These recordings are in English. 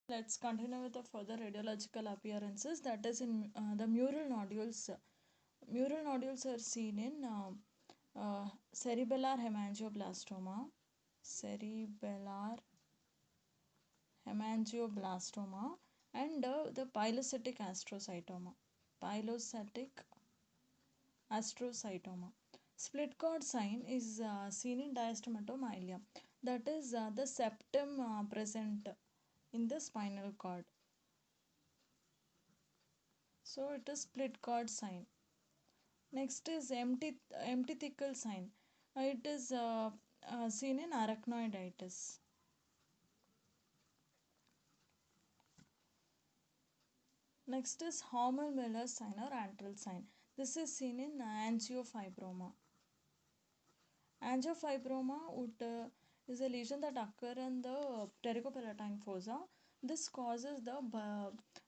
Let's continue with the further radiological appearances. That is in the mural nodules. Mural nodules are seen in cerebellar hemangioblastoma, cerebellar hemangioblastoma, and the pilocytic astrocytoma. Pilocytic astrocytoma. Split cord sign is seen in diastematomyelium. That is the septum present in the spinal cord. So it is split cord sign. Next is empty thickle sign. It is seen in arachnoiditis. Next is Hormel-Miller sign or antral sign. This is seen in angiofibroma. Angiofibroma is a lesion that occur in the pterygopalatine fossa. This causes the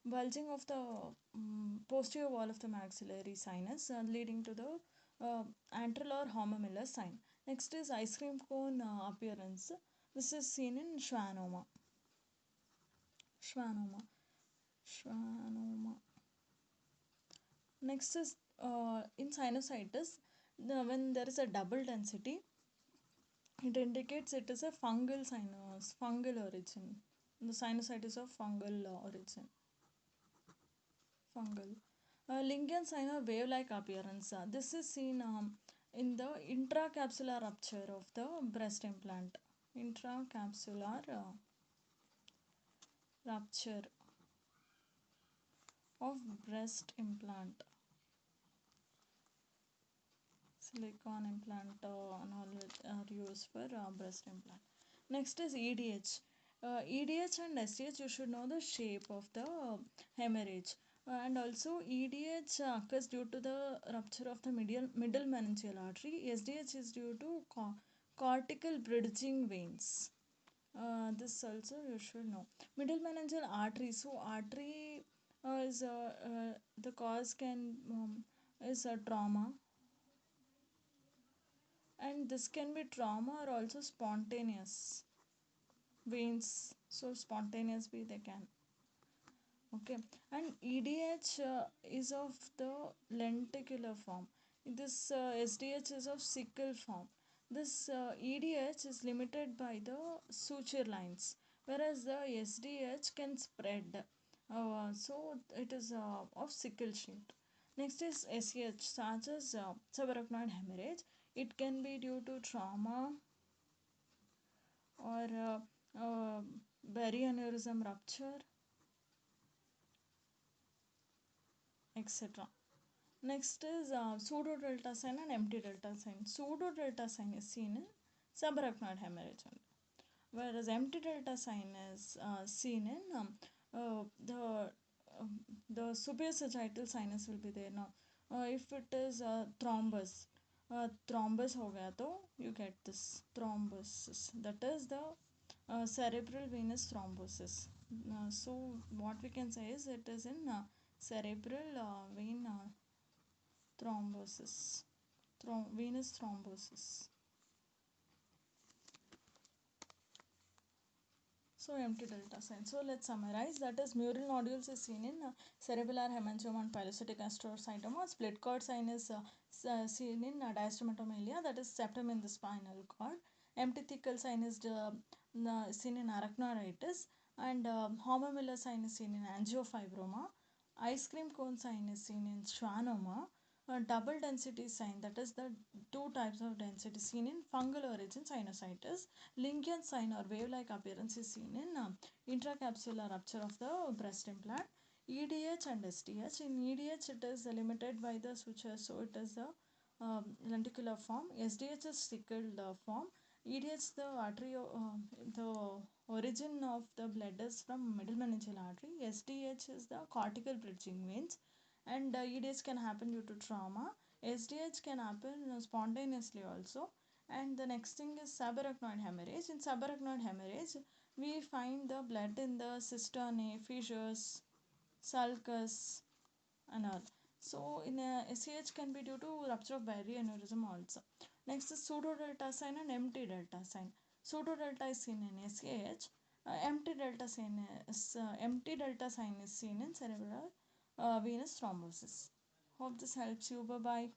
bulging of the posterior wall of the maxillary sinus, leading to the antral or Hormel-Miller sign. Next is ice cream cone appearance. This is seen in schwannoma. Schwannoma. Schwannoma. Next is in sinusitis. When there is a double density, it indicates it is a fungal sinus, fungal origin. The sinusitis of fungal origin. Fungal. Lingian sign or wave-like appearance. This is seen in the intracapsular rupture of the breast implant. Intracapsular rupture of breast implant. Silicone implant and all are used for breast implant. Next is EDH. EDH and SDH, you should know the shape of the hemorrhage. And also EDH occurs due to the rupture of the middle meningeal artery. SDH is due to cortical bridging veins. This also you should know. Middle meningeal artery. So artery is the cause can is a trauma, and this can be trauma or also spontaneous veins, so spontaneous be they can. Okay, and EDH is of the lenticular form. This SDH is of sickle form. This EDH is limited by the suture lines, whereas the SDH can spread. So it is of sickle sheet. Next is SH, such as subarachnoid hemorrhage. It can be due to trauma or barrier rupture, etc. Next is pseudo delta sign and empty delta sign. Pseudo delta sign is seen in subarachnoid hemorrhage, whereas empty delta sign is seen in the superior sagittal sinus will be there now. If it is thrombus, thrombus हो गया तो you get this thrombosis. That is the cerebral venous thrombosis. So what we can say is it is in cerebral vein thrombosis, venous thrombosis. So empty delta sign. So let's summarize. That is mural nodules is seen in cerebellar hemangioma and pilocytic astrocytoma. Split cord sign is seen in diastematomyelia, that is septum in the spinal cord. Empty thecal sign is seen in arachnoiditis, and Hormel-Miller sign is seen in angiofibroma. Ice cream cone sign is seen in schwannoma. Double density sign, that is the two types of density seen in fungal origin sinusitis. Lincoln sign or wave-like appearance is seen in intracapsular rupture of the breast implant. EDH and SDH. In EDH, it is limited by the suture, so it is the lenticular form. SDH is sickled form. EDH, the artery, the origin of the blood is from middle meningeal artery. SDH is the cortical bridging veins, and EDH can happen due to trauma. SDH can happen spontaneously also. And the next thing is subarachnoid hemorrhage. In subarachnoid hemorrhage, we find the blood in the cisternae, fissures, sulcus, and all. So in SCH can be due to rupture of barrier aneurysm also. Next is pseudo delta sign and empty delta sign. Pseudo delta is seen in SCH. Empty delta sign is seen in cerebral venous thrombosis. Hope this helps you. Bye bye.